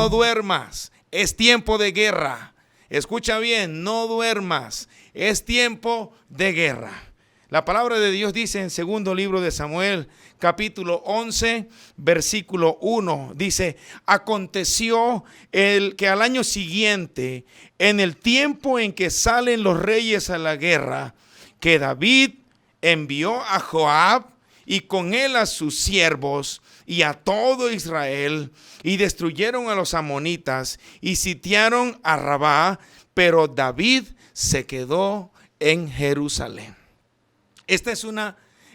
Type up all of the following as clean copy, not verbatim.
no duermas, es tiempo de guerra. Escucha bien, no duermas, es tiempo de guerra. La palabra de Dios dice en segundo libro de Samuel, capítulo 11, versículo 1, dice: aconteció que al año siguiente, en el tiempo en que salen los reyes a la guerra, que David envió a Joab y con él a sus siervos y a todo Israel, y destruyeron a los amonitas y sitiaron a Rabá, pero David se quedó en Jerusalén. Ese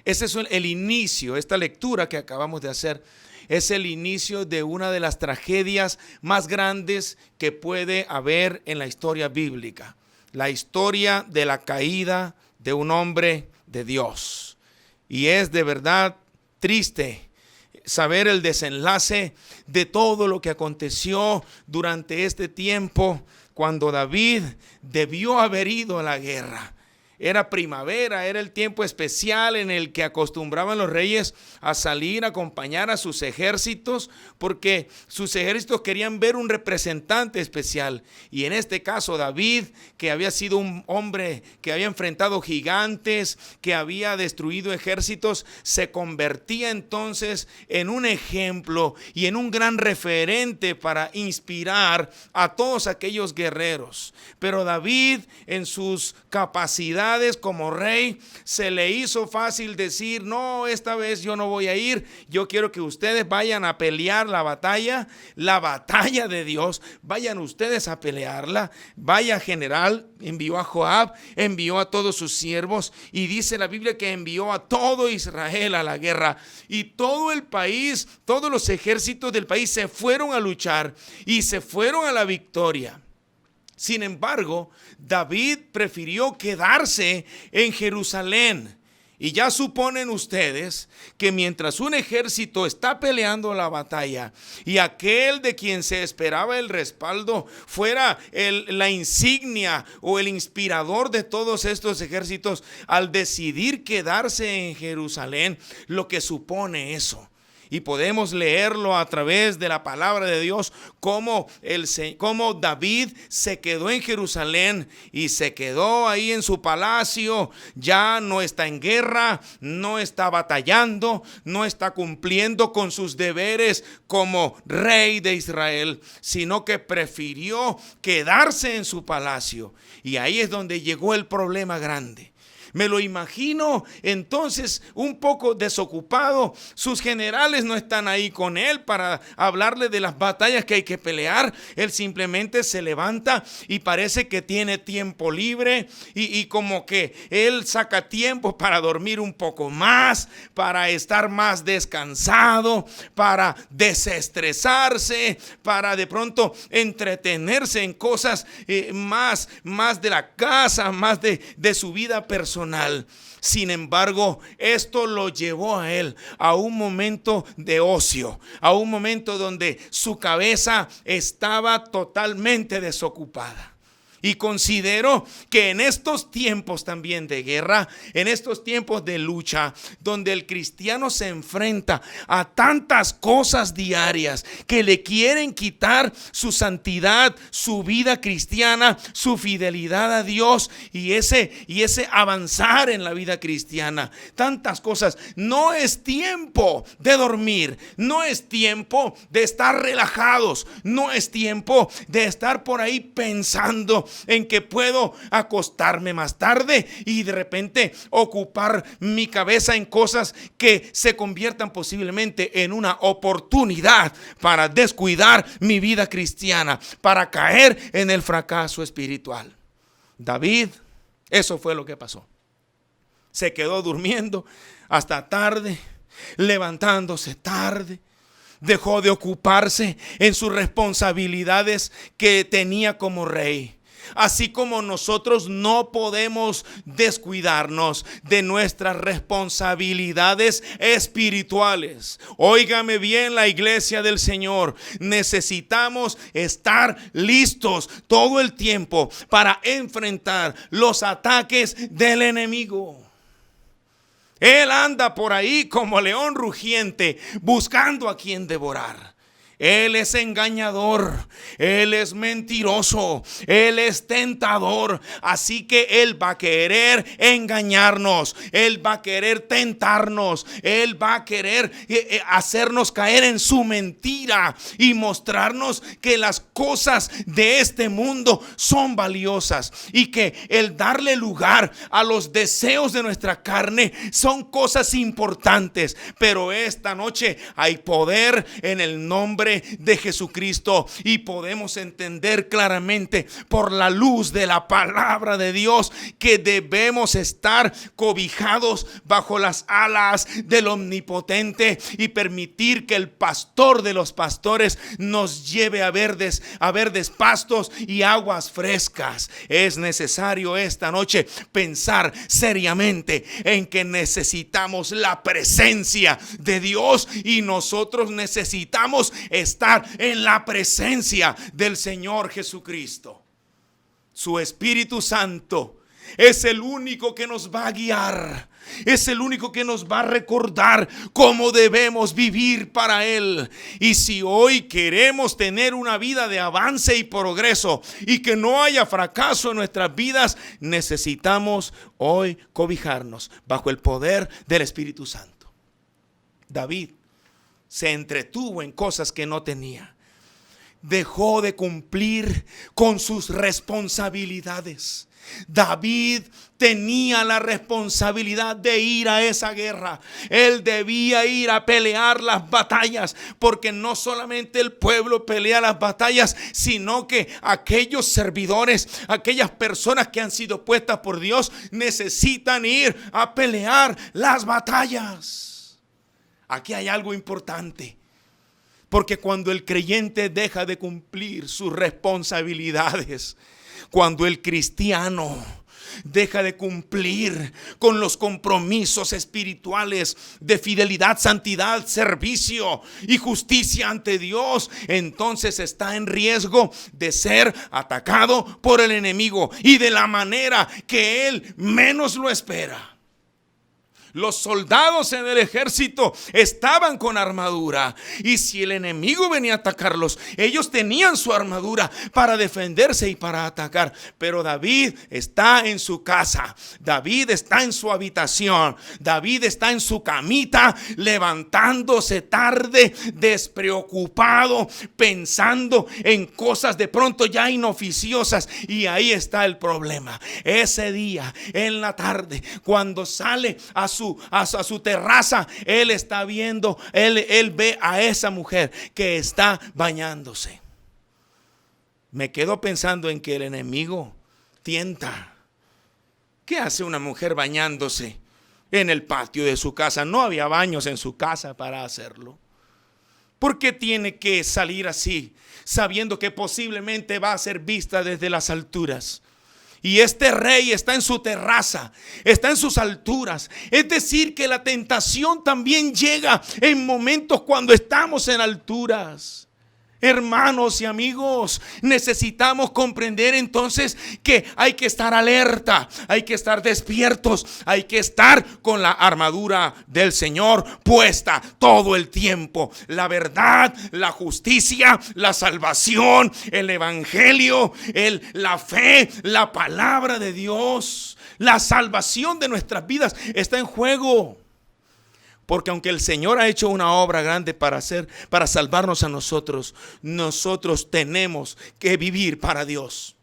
es el inicio, esta lectura que acabamos de hacer, es el inicio de una de las tragedias más grandes que puede haber en la historia bíblica. La historia de la caída de un hombre de Dios. Y es de verdad triste saber el desenlace de todo lo que aconteció durante este tiempo, cuando David debió haber ido a la guerra. Era primavera, era el tiempo especial en el que acostumbraban los reyes a salir a acompañar a sus ejércitos, porque sus ejércitos querían ver un representante especial. Y en este caso David, que había sido un hombre que había enfrentado gigantes, que había destruido ejércitos, se convertía entonces en un ejemplo y en un gran referente para inspirar a todos aquellos guerreros. Pero David, en sus capacidades como rey, se le hizo fácil decir: no, esta vez yo no voy a ir, yo quiero que ustedes vayan a pelear la batalla de Dios, vayan ustedes a pelearla. Vaya general, envió a Joab, envió a todos sus siervos, y dice la Biblia que envió a todo Israel a la guerra, y todo el país, todos los ejércitos del país se fueron a luchar y se fueron a la victoria. Sin embargo, David prefirió quedarse en Jerusalén. Y ya suponen ustedes que mientras un ejército está peleando la batalla y aquel de quien se esperaba el respaldo fuera la insignia o el inspirador de todos estos ejércitos, al decidir quedarse en Jerusalén, lo que supone eso. Y podemos leerlo a través de la palabra de Dios, cómo David se quedó en Jerusalén y se quedó ahí en su palacio. Ya no está en guerra, no está batallando, no está cumpliendo con sus deberes como rey de Israel, sino que prefirió quedarse en su palacio. Y ahí es donde llegó el problema grande. Me lo imagino entonces un poco desocupado. Sus generales no están ahí con él para hablarle de las batallas que hay que pelear. Él simplemente se levanta y parece que tiene tiempo libre, y como que él saca tiempo para dormir un poco más, para estar más descansado, para desestresarse, para de pronto entretenerse en cosas más de la casa, más de su vida personal. Sin embargo, esto lo llevó a él a un momento de ocio, a un momento donde su cabeza estaba totalmente desocupada. Y considero que en estos tiempos también de guerra, en estos tiempos de lucha, donde el cristiano se enfrenta a tantas cosas diarias que le quieren quitar su santidad, su vida cristiana, su fidelidad a Dios y ese avanzar en la vida cristiana, tantas cosas, no es tiempo de dormir, no es tiempo de estar relajados, no es tiempo de estar por ahí pensando en que puedo acostarme más tarde y de repente ocupar mi cabeza en cosas que se conviertan posiblemente en una oportunidad para descuidar mi vida cristiana, para caer en el fracaso espiritual. David, eso fue lo que pasó. Se quedó durmiendo hasta tarde, levantándose tarde. Dejó de ocuparse en sus responsabilidades que tenía como rey. Así como nosotros no podemos descuidarnos de nuestras responsabilidades espirituales. Óigame bien, la iglesia del Señor, necesitamos estar listos todo el tiempo para enfrentar los ataques del enemigo. Él anda por ahí como león rugiente buscando a quien devorar. Él es engañador, Él es mentiroso, Él es tentador. Así que Él va a querer engañarnos, Él va a querer tentarnos, Él va a querer hacernos caer en su mentira y mostrarnos que las cosas de este mundo son valiosas y que el darle lugar a los deseos de nuestra carne son cosas importantes. Pero esta noche hay poder en el nombre de Jesucristo y podemos entender claramente por la luz de la palabra de Dios que debemos estar cobijados bajo las alas del Omnipotente y permitir que el pastor de los pastores nos lleve a verdes pastos y aguas frescas. Es necesario esta noche pensar seriamente en que necesitamos la presencia de Dios y nosotros necesitamos estar en la presencia del Señor Jesucristo. Su Espíritu Santo es el único que nos va a guiar. Es el único que nos va a recordar cómo debemos vivir para Él. Y si hoy queremos tener una vida de avance y progreso y que no haya fracaso en nuestras vidas, necesitamos hoy cobijarnos bajo el poder del Espíritu Santo. David se entretuvo en cosas que no tenía. Dejó de cumplir con sus responsabilidades. David tenía la responsabilidad de ir a esa guerra. Él debía ir a pelear las batallas, porque no solamente el pueblo pelea las batallas, sino que aquellos servidores, aquellas personas que han sido puestas por Dios, necesitan ir a pelear las batallas. Aquí hay algo importante, porque cuando el creyente deja de cumplir sus responsabilidades, cuando el cristiano deja de cumplir con los compromisos espirituales de fidelidad, santidad, servicio y justicia ante Dios, entonces está en riesgo de ser atacado por el enemigo y de la manera que él menos lo espera. Los soldados en el ejército estaban con armadura, y si el enemigo venía a atacarlos, ellos tenían su armadura para defenderse y para atacar. Pero David está en su casa, David está en su habitación, David está en su camita, levantándose tarde, despreocupado, pensando en cosas de pronto ya inoficiosas. Y ahí está el problema. Ese día, en la tarde, cuando sale a su terraza, él está viendo, él ve a esa mujer que está bañándose. Me quedo pensando en que el enemigo tienta. ¿Qué hace una mujer bañándose en el patio de su casa? No había baños en su casa para hacerlo. ¿Por qué tiene que salir así, sabiendo que posiblemente va a ser vista desde las alturas? Y este rey está en su terraza, está en sus alturas. Es decir, que la tentación también llega en momentos cuando estamos en alturas. Hermanos y amigos, necesitamos comprender entonces que hay que estar alerta, hay que estar despiertos, hay que estar con la armadura del Señor puesta todo el tiempo. La verdad, la justicia, la salvación, el evangelio, la fe, la palabra de Dios, la salvación de nuestras vidas está en juego. Porque aunque el Señor ha hecho una obra grande para salvarnos a nosotros, nosotros tenemos que vivir para Dios.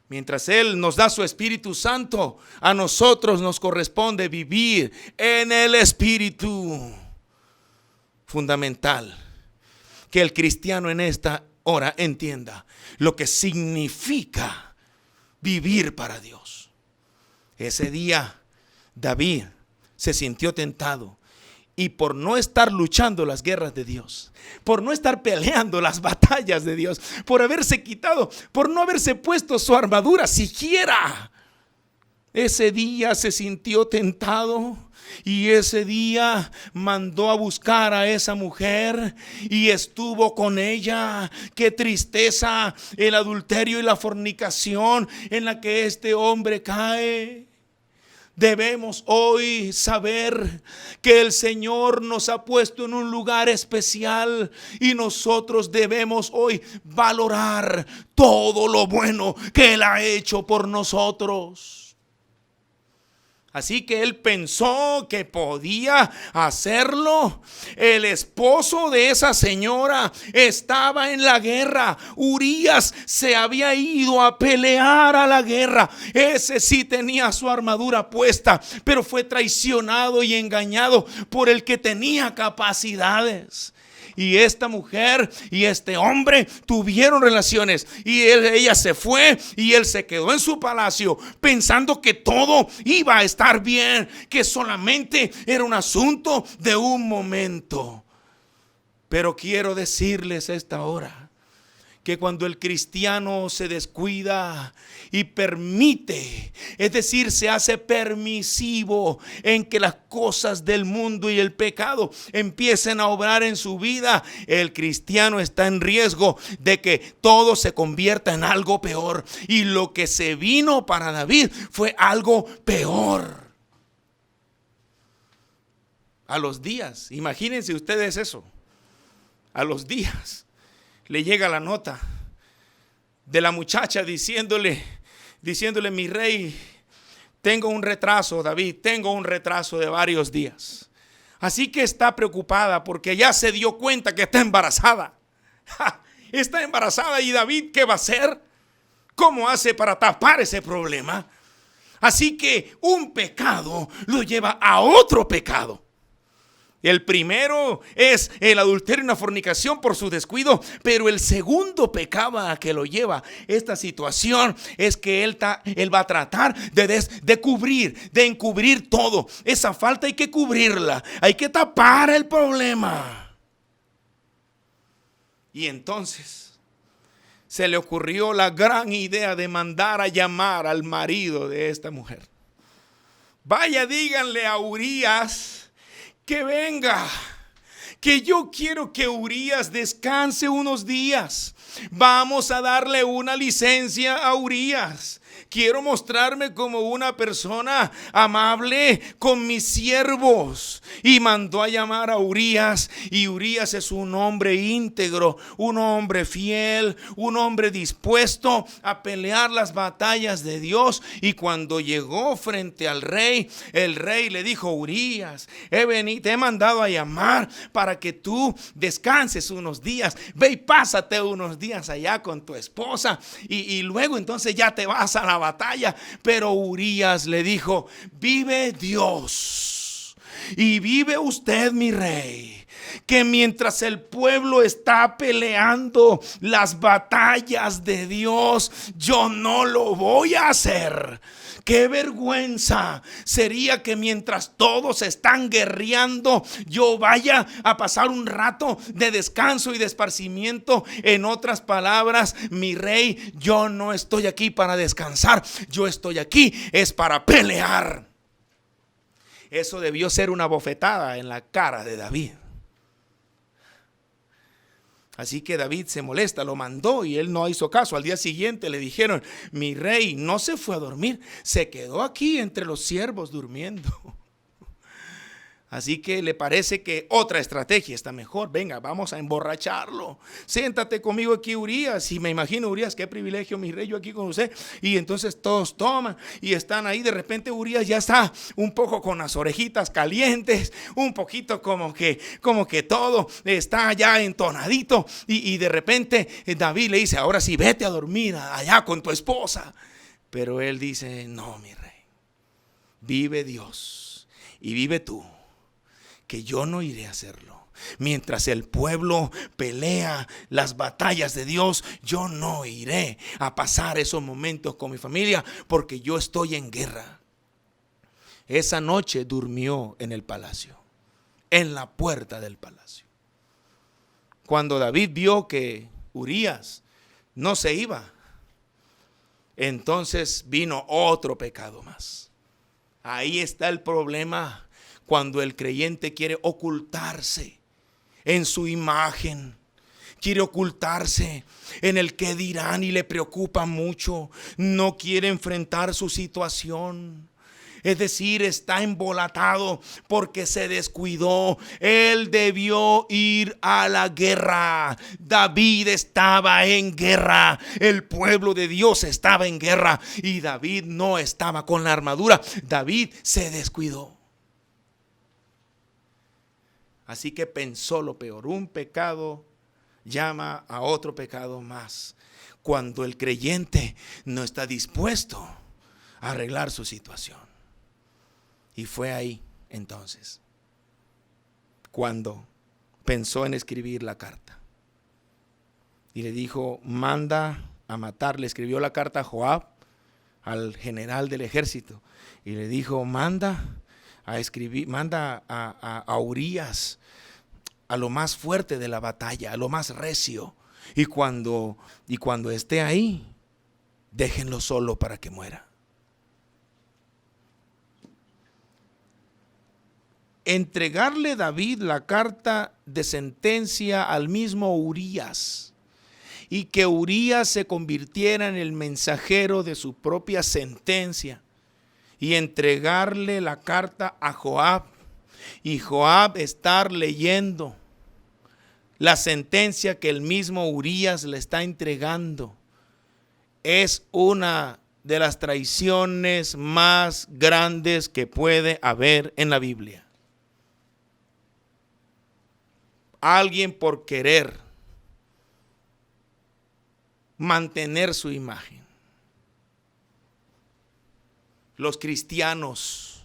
Mientras Él nos da su Espíritu Santo, a nosotros nos corresponde vivir en el Espíritu. Fundamental que el cristiano en esta hora entienda lo que significa vivir para Dios. Ese día, David se sintió tentado, y por no estar luchando las guerras de Dios, por no estar peleando las batallas de Dios, por haberse quitado, por no haberse puesto su armadura siquiera, ese día se sintió tentado. Y ese día mandó a buscar a esa mujer y estuvo con ella. Qué tristeza el adulterio y la fornicación en la que este hombre cae. Debemos hoy saber que el Señor nos ha puesto en un lugar especial y nosotros debemos hoy valorar todo lo bueno que Él ha hecho por nosotros. Así que él pensó que podía hacerlo. El esposo de esa señora estaba en la guerra. Urías se había ido a pelear a la guerra. Ese sí tenía su armadura puesta, pero fue traicionado y engañado por el que tenía capacidades. Y esta mujer y este hombre tuvieron relaciones y ella se fue y él se quedó en su palacio pensando que todo iba a estar bien, que solamente era un asunto de un momento. Pero quiero decirles esta hora que cuando el cristiano se descuida y permite, es decir, se hace permisivo en que las cosas del mundo y el pecado empiecen a obrar en su vida, el cristiano está en riesgo de que todo se convierta en algo peor. Y lo que se vino para David fue algo peor. A los días, imagínense ustedes eso, a los días le llega la nota de la muchacha diciéndole, mi rey, tengo un retraso, David, tengo un retraso de varios días. Así que está preocupada porque ya se dio cuenta que está embarazada. Está embarazada y David, ¿qué va a hacer? ¿Cómo hace para tapar ese problema? Así que un pecado lo lleva a otro pecado. El primero es el adulterio y la fornicación por su descuido, pero el segundo pecado a que lo lleva esta situación es que él va a tratar de cubrir, de encubrir todo. Esa falta hay que cubrirla, hay que tapar el problema. Y entonces se le ocurrió la gran idea de mandar a llamar al marido de esta mujer. Vaya, díganle a Urías que venga, que yo quiero que Urías descanse unos días. Vamos a darle una licencia a Urías. Quiero mostrarme como una persona amable con mis siervos. Y mandó a llamar a Urías. Y Urías es un hombre íntegro, un hombre fiel, un hombre dispuesto a pelear las batallas de Dios. Y cuando llegó frente al rey, el rey le dijo: Urías, te he mandado a llamar para que tú descanses unos días. Ve y pásate unos días allá con tu esposa. Y luego entonces ya te vas a la batalla. Pero Urías le dijo: vive Dios y vive usted, mi rey, que mientras el pueblo está peleando las batallas de Dios, yo no lo voy a hacer. Qué vergüenza sería que mientras todos están guerreando, yo vaya a pasar un rato de descanso y de esparcimiento. En otras palabras, mi rey, yo no estoy aquí para descansar, yo estoy aquí es para pelear. Eso debió ser una bofetada en la cara de David. Así que David se molesta, lo mandó y él no hizo caso. Al día siguiente le dijeron: mi rey no se fue a dormir, se quedó aquí entre los siervos durmiendo. Así que le parece que otra estrategia está mejor. Venga, vamos a emborracharlo. Siéntate conmigo aquí, Urías. Y me imagino, Urías, qué privilegio, mi rey, yo aquí con usted. Y entonces todos toman y están ahí. De repente Urías ya está un poco con las orejitas calientes, un poquito como que todo está ya entonadito. Y de repente David le dice: ahora sí, vete a dormir allá con tu esposa. Pero él dice: no, mi rey, vive Dios y vive tú, que yo no iré a hacerlo. Mientras el pueblo pelea las batallas de Dios, yo no iré a pasar esos momentos con mi familia, porque yo estoy en guerra. Esa noche durmió en el palacio, en la puerta del palacio. Cuando David vio que Urías no se iba, entonces vino otro pecado más. Ahí está el problema. Cuando el creyente quiere ocultarse en su imagen, quiere ocultarse en el que dirán y le preocupa mucho, no quiere enfrentar su situación. Es decir, está embolatado porque se descuidó. Él debió ir a la guerra. David estaba en guerra. El pueblo de Dios estaba en guerra. Y David no estaba con la armadura. David se descuidó. Así que pensó lo peor. Un pecado llama a otro pecado más. Cuando el creyente no está dispuesto a arreglar su situación. Y fue ahí entonces cuando pensó en escribir la carta. Y le dijo, manda a matar. Le escribió la carta a Joab, al general del ejército. Y le dijo, manda a Urías, a lo más fuerte de la batalla, a lo más recio. Y cuando esté ahí, déjenlo solo para que muera. Entregarle David la carta de sentencia al mismo Urías y que Urías se convirtiera en el mensajero de su propia sentencia y entregarle la carta a Joab y Joab estar leyendo la sentencia que el mismo Urías le está entregando, es una de las traiciones más grandes que puede haber en la Biblia. Alguien por querer mantener su imagen. Los cristianos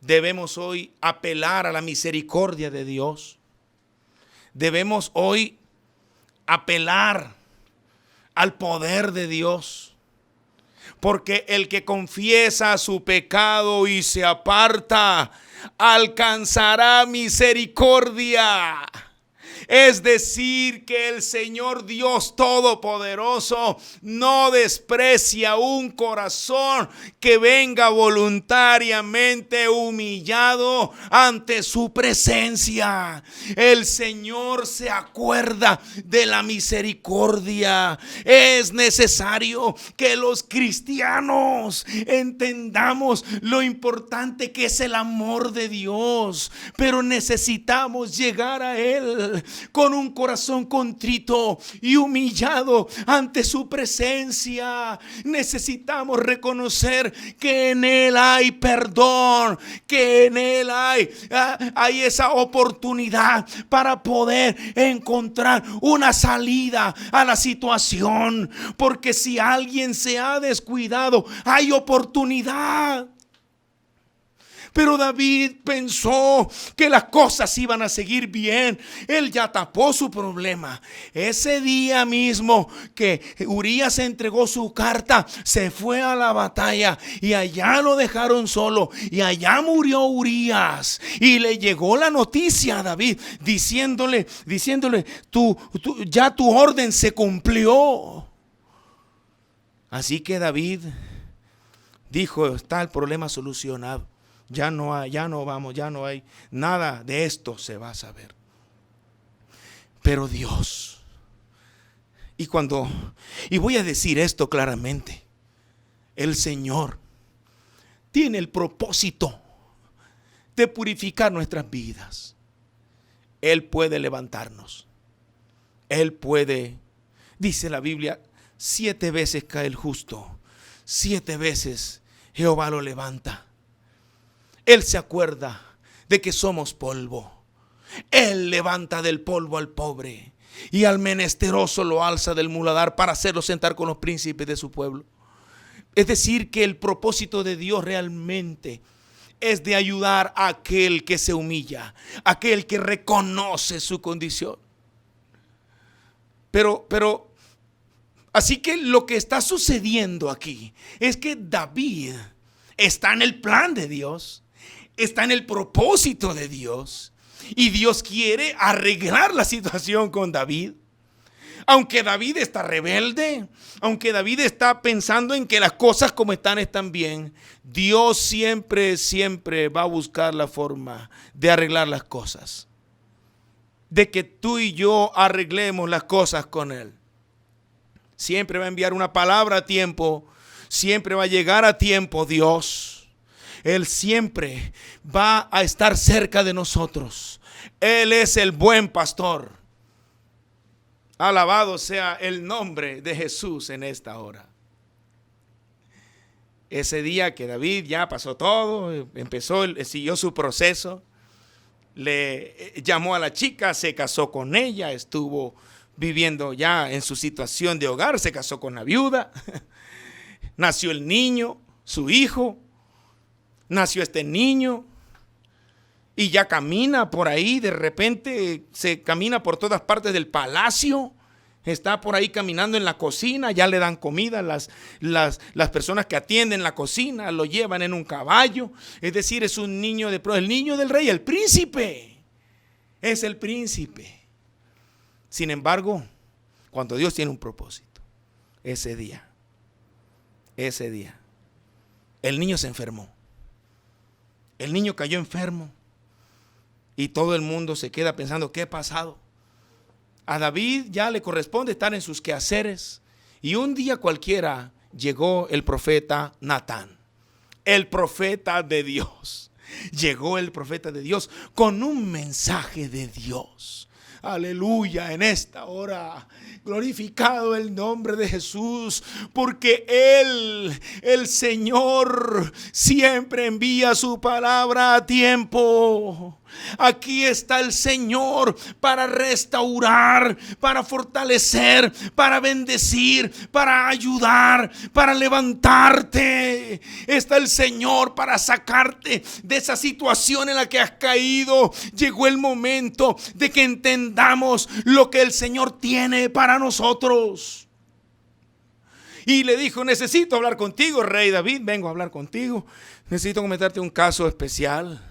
debemos hoy apelar a la misericordia de Dios. Debemos hoy apelar al poder de Dios. Porque el que confiesa su pecado y se aparta, alcanzará misericordia. Es decir, que el Señor Dios Todopoderoso no desprecia un corazón que venga voluntariamente humillado ante su presencia. El Señor se acuerda de la misericordia. Es necesario que los cristianos entendamos lo importante que es el amor de Dios, pero necesitamos llegar a Él con un corazón contrito y humillado ante su presencia. Necesitamos reconocer que en Él hay perdón, que en Él hay esa oportunidad para poder encontrar una salida a la situación. Porque si alguien se ha descuidado, hay oportunidad. Pero David pensó que las cosas iban a seguir bien. Él ya tapó su problema. Ese día mismo que Urías entregó su carta, se fue a la batalla y allá lo dejaron solo. Y allá murió Urías. Y le llegó la noticia a David diciéndole, ya tu orden se cumplió. Así que David dijo, está el problema solucionado. Ya no hay nada de esto se va a saber. Pero Dios, y voy a decir esto claramente, el Señor tiene el propósito de purificar nuestras vidas. Él puede levantarnos. Él puede, dice la Biblia, 7 veces cae el justo, 7 veces Jehová lo levanta. Él se acuerda de que somos polvo. Él levanta del polvo al pobre y al menesteroso lo alza del muladar para hacerlo sentar con los príncipes de su pueblo. Es decir, que el propósito de Dios realmente es de ayudar a aquel que se humilla, aquel que reconoce su condición. Pero así que lo que está sucediendo aquí es que David está en el plan de Dios. Está en el propósito de Dios. Y Dios quiere arreglar la situación con David. Aunque David está rebelde, aunque David está pensando en que las cosas como están bien, Dios siempre va a buscar la forma de arreglar las cosas. De que tú y yo arreglemos las cosas con Él. Siempre va a enviar una palabra a tiempo. Siempre va a llegar a tiempo Dios. Él siempre va a estar cerca de nosotros. Él es el buen pastor. Alabado sea el nombre de Jesús en esta hora. Ese día que David ya pasó todo, siguió su proceso, le llamó a la chica, se casó con ella, estuvo viviendo ya en su situación de hogar, se casó con la viuda, nació el niño, su hijo, nació este niño y ya camina por ahí, de repente se camina por todas partes del palacio. Está por ahí caminando en la cocina, ya le dan comida, las personas que atienden la cocina lo llevan en un caballo. Es decir, es un niño el niño del rey, el príncipe. Es el príncipe. Sin embargo, cuando Dios tiene un propósito, ese día, el niño se enfermó. El niño cayó enfermo y todo el mundo se queda pensando, ¿qué ha pasado? A David ya le corresponde estar en sus quehaceres. Y un día cualquiera llegó el profeta Natán, el profeta de Dios. Llegó el profeta de Dios con un mensaje de Dios. Aleluya, en esta hora, glorificado el nombre de Jesús, porque Él, el Señor, siempre envía su palabra a tiempo. Aquí está el Señor para restaurar, para fortalecer, para bendecir, para ayudar, para levantarte. Está el Señor para sacarte de esa situación en la que has caído. Llegó el momento de que entendamos lo que el Señor tiene para nosotros. Y le dijo, necesito hablar contigo, rey David, vengo a hablar contigo. Necesito comentarte un caso especial.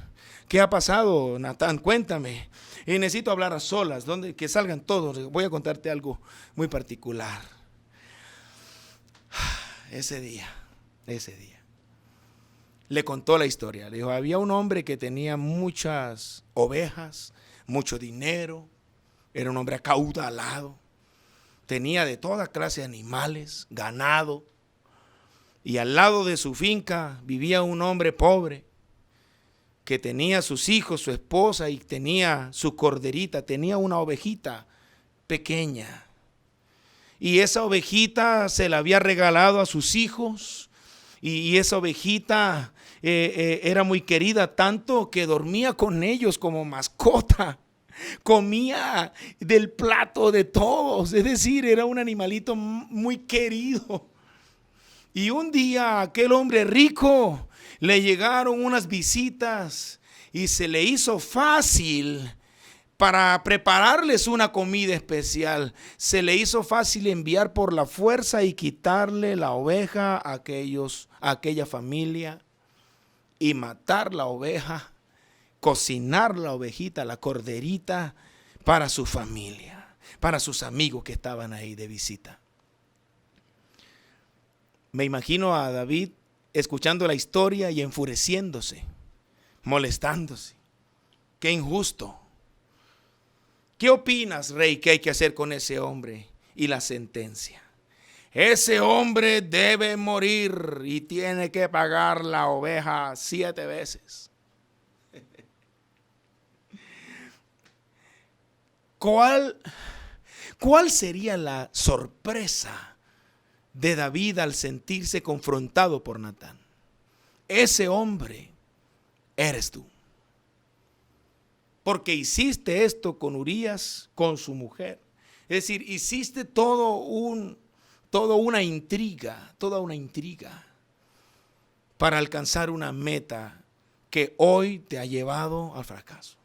¿Qué ha pasado, Natán? Cuéntame. Y necesito hablar a solas, que salgan todos. Voy a contarte algo muy particular. Ese día, le contó la historia. Le dijo, había un hombre que tenía muchas ovejas, mucho dinero. Era un hombre acaudalado. Tenía de toda clase de animales, ganado. Y al lado de su finca vivía un hombre pobre que tenía sus hijos, su esposa y tenía su corderita, tenía una ovejita pequeña. Y esa ovejita se la había regalado a sus hijos y esa ovejita era muy querida, tanto que dormía con ellos como mascota. Comía del plato de todos, es decir, era un animalito muy querido. Y un día aquel hombre rico le llegaron unas visitas y se le hizo fácil para prepararles una comida especial. Se le hizo fácil enviar por la fuerza y quitarle la oveja a aquella familia y matar la oveja, cocinar la ovejita, la corderita para su familia, para sus amigos que estaban ahí de visita. Me imagino a David escuchando la historia y enfureciéndose, molestándose. Qué injusto. ¿Qué opinas, rey, que hay que hacer con ese hombre? Y la sentencia. Ese hombre debe morir y tiene que pagar la oveja 7 veces. ¿Cuál sería la sorpresa de David al sentirse confrontado por Natán? Ese hombre eres tú, porque hiciste esto con Urías, con su mujer. Es decir, hiciste toda una intriga para alcanzar una meta que hoy te ha llevado al fracaso.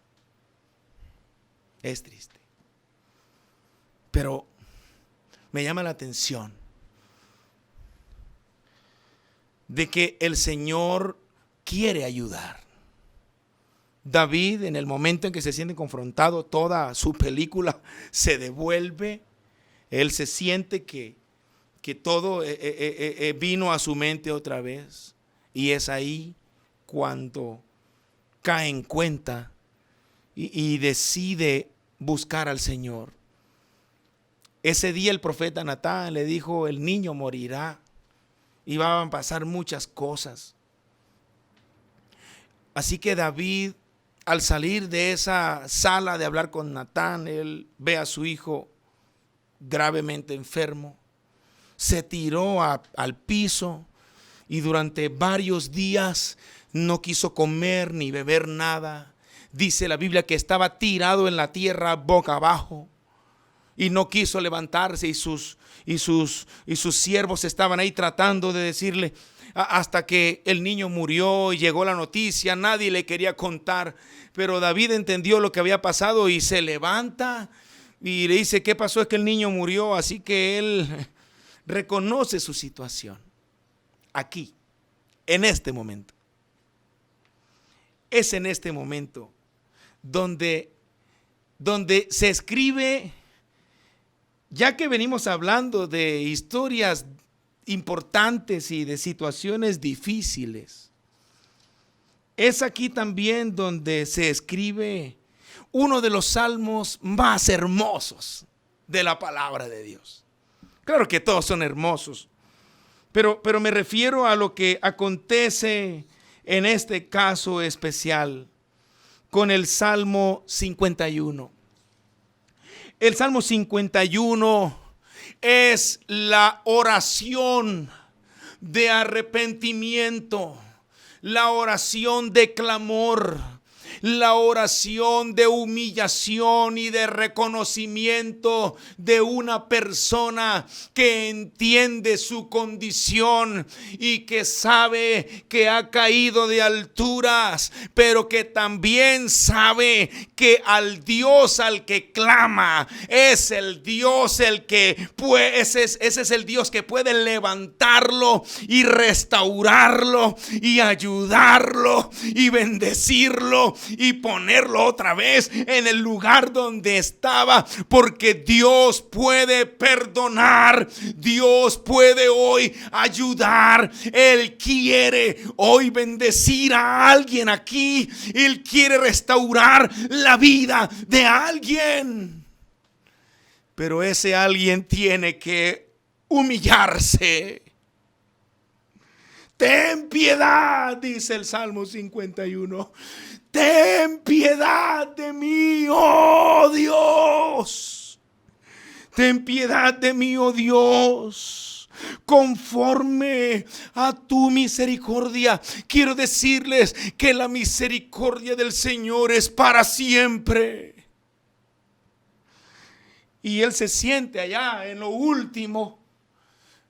Es triste, pero me llama la atención de que el Señor quiere ayudar. David, en el momento en que se siente confrontado, toda su película se devuelve. Él se siente que todo vino a su mente otra vez. Y es ahí cuando cae en cuenta y decide buscar al Señor. Ese día el profeta Natán le dijo, el niño morirá. Y van a pasar muchas cosas. Así que David, al salir de esa sala de hablar con Natán, él ve a su hijo gravemente enfermo. Se tiró al piso y durante varios días no quiso comer ni beber nada. Dice la Biblia que estaba tirado en la tierra boca abajo y no quiso levantarse, y sus siervos estaban ahí tratando de decirle, hasta que el niño murió y llegó la noticia. Nadie le quería contar, pero David entendió lo que había pasado y se levanta y le dice: ¿qué pasó? Es que el niño murió. Así que él reconoce su situación aquí, en este momento. Es en este momento donde se escribe, ya que venimos hablando de historias importantes y de situaciones difíciles, es aquí también donde se escribe uno de los salmos más hermosos de la palabra de Dios. Claro que todos son hermosos, pero me refiero a lo que acontece en este caso especial con el Salmo 51. El Salmo 51 es la oración de arrepentimiento, la oración de clamor, la oración de humillación y de reconocimiento de una persona que entiende su condición y que sabe que ha caído de alturas, pero que también sabe que al Dios al que clama es el Dios ese es el Dios que puede levantarlo y restaurarlo y ayudarlo y bendecirlo y ponerlo otra vez en el lugar donde estaba, porque Dios puede perdonar, Dios puede hoy ayudar. Él quiere hoy bendecir a alguien aquí, Él quiere restaurar la vida de alguien, pero ese alguien tiene que humillarse. Ten piedad, dice el Salmo 51. Ten piedad de mí, oh Dios. Ten piedad de mí, oh Dios, conforme a tu misericordia. Quiero decirles que la misericordia del Señor es para siempre. Y Él se siente allá en lo último,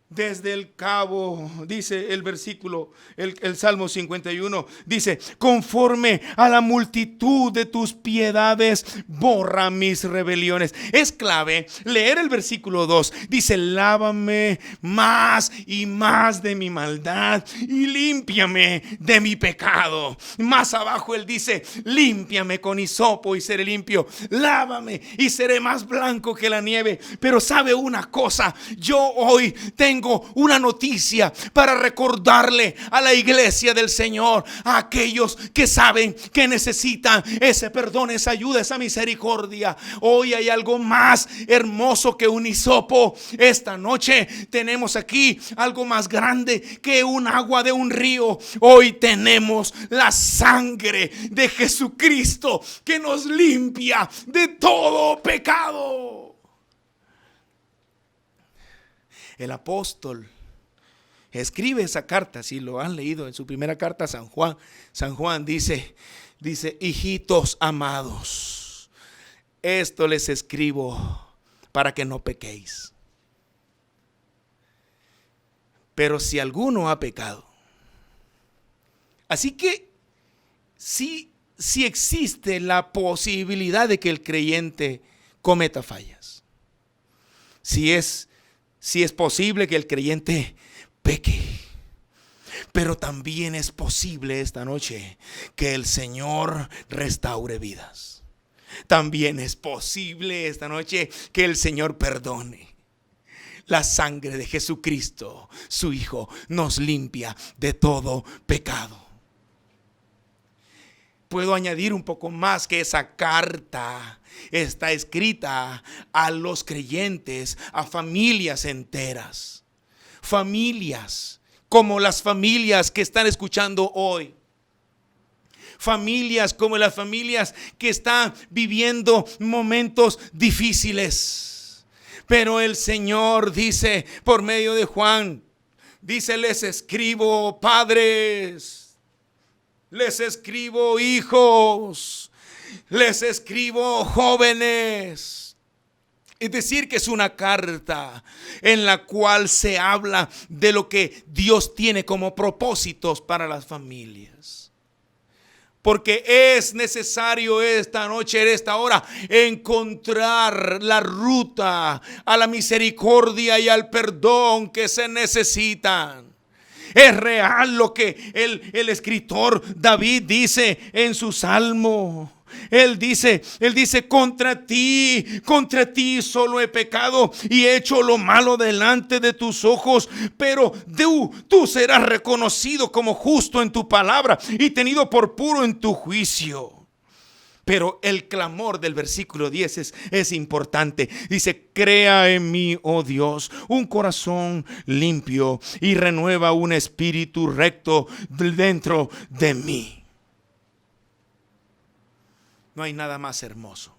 desde el cabo, dice el versículo, el Salmo 51, dice: conforme a la multitud de tus piedades, borra mis rebeliones. Es clave leer el versículo 2, dice: lávame más y más de mi maldad y límpiame de mi pecado. Más abajo él dice: límpiame con hisopo y seré limpio, lávame y seré más blanco que la nieve. Pero sabe una cosa, yo hoy tengo una noticia para recordarle a la iglesia del Señor, a aquellos que saben que necesitan ese perdón, esa ayuda, esa misericordia. Hoy hay algo más hermoso que un hisopo. Esta noche tenemos aquí algo más grande que un agua de un río. Hoy tenemos la sangre de Jesucristo que nos limpia de todo pecado. El apóstol escribe esa carta, si lo han leído en su primera carta a San Juan dice: hijitos amados, esto les escribo para que no pequéis. Pero si alguno ha pecado, así que sí existe la posibilidad de que el creyente cometa fallas. Si es posible que el creyente peque, pero también es posible esta noche que el Señor restaure vidas. También es posible esta noche que el Señor perdone. La sangre de Jesucristo, su Hijo, nos limpia de todo pecado. Puedo añadir un poco más, que esa carta está escrita a los creyentes, a familias enteras. Familias como las familias que están escuchando hoy. familias como las familias que están viviendo momentos difíciles. Pero el Señor dice por medio de Juan, dice: les escribo padres, les escribo hijos, les escribo jóvenes. Es decir, que es una carta en la cual se habla de lo que Dios tiene como propósitos para las familias. Porque es necesario esta noche, en esta hora, encontrar la ruta a la misericordia y al perdón que se necesitan. Es real lo que el escritor David dice en su salmo. Él dice, contra ti solo he pecado y he hecho lo malo delante de tus ojos, pero tú serás reconocido como justo en tu palabra y tenido por puro en tu juicio. Pero el clamor del versículo 10 es importante. Dice: crea en mí, oh Dios, un corazón limpio y renueva un espíritu recto dentro de mí. No hay nada más hermoso,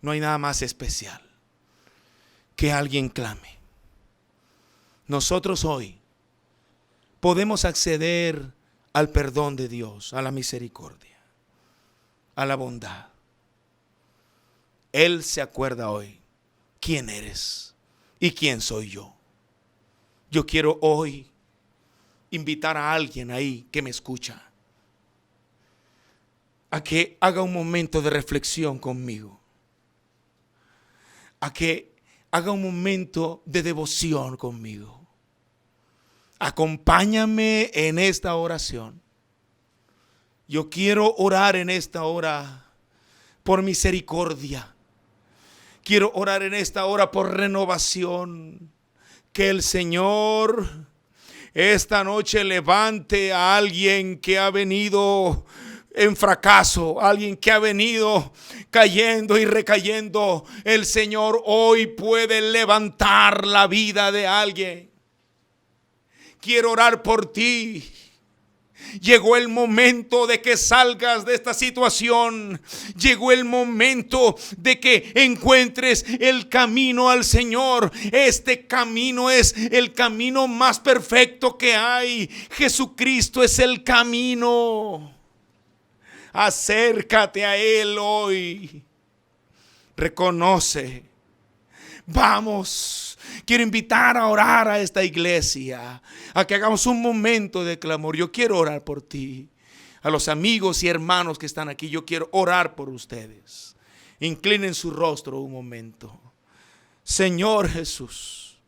no hay nada más especial que alguien clame. Nosotros hoy podemos acceder al perdón de Dios, a la misericordia, a la bondad. Él se acuerda hoy quién eres y quién soy yo. Yo quiero hoy invitar a alguien ahí que me escucha a que haga un momento de reflexión conmigo, a que haga un momento de devoción conmigo. Acompáñame en esta oración. Yo quiero orar en esta hora por misericordia. Quiero orar en esta hora por renovación. Que el Señor esta noche levante a alguien que ha venido en fracaso, alguien que ha venido cayendo y recayendo. El Señor hoy puede levantar la vida de alguien. Quiero orar por ti. Llegó el momento de que salgas de esta situación. Llegó el momento de que encuentres el camino al Señor. Este camino es el camino más perfecto que hay. Jesucristo es el camino. Acércate a Él hoy. Reconoce. Vamos. Quiero invitar a orar a esta iglesia, a que hagamos un momento de clamor. Yo quiero orar por ti. A los amigos y hermanos que están aquí, yo quiero orar por ustedes. Inclinen su rostro un momento. Señor Jesús,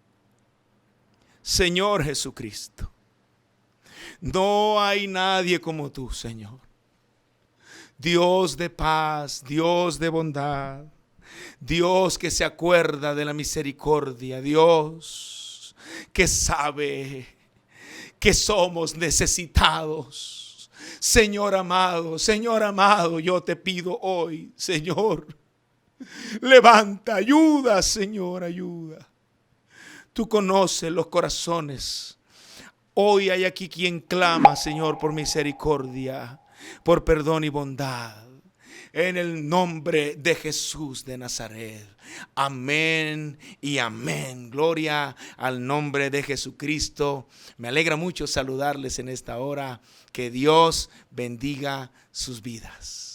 Señor Jesucristo, no hay nadie como tú, Señor. Dios de paz, Dios de bondad, Dios que se acuerda de la misericordia, Dios que sabe que somos necesitados. Señor amado, yo te pido hoy, Señor, levanta, ayuda, Señor, ayuda. Tú conoces los corazones. Hoy hay aquí quien clama, Señor, por misericordia, por perdón y bondad. En el nombre de Jesús de Nazaret. Amén y amén. Gloria al nombre de Jesucristo. Me alegra mucho saludarles en esta hora. Que Dios bendiga sus vidas.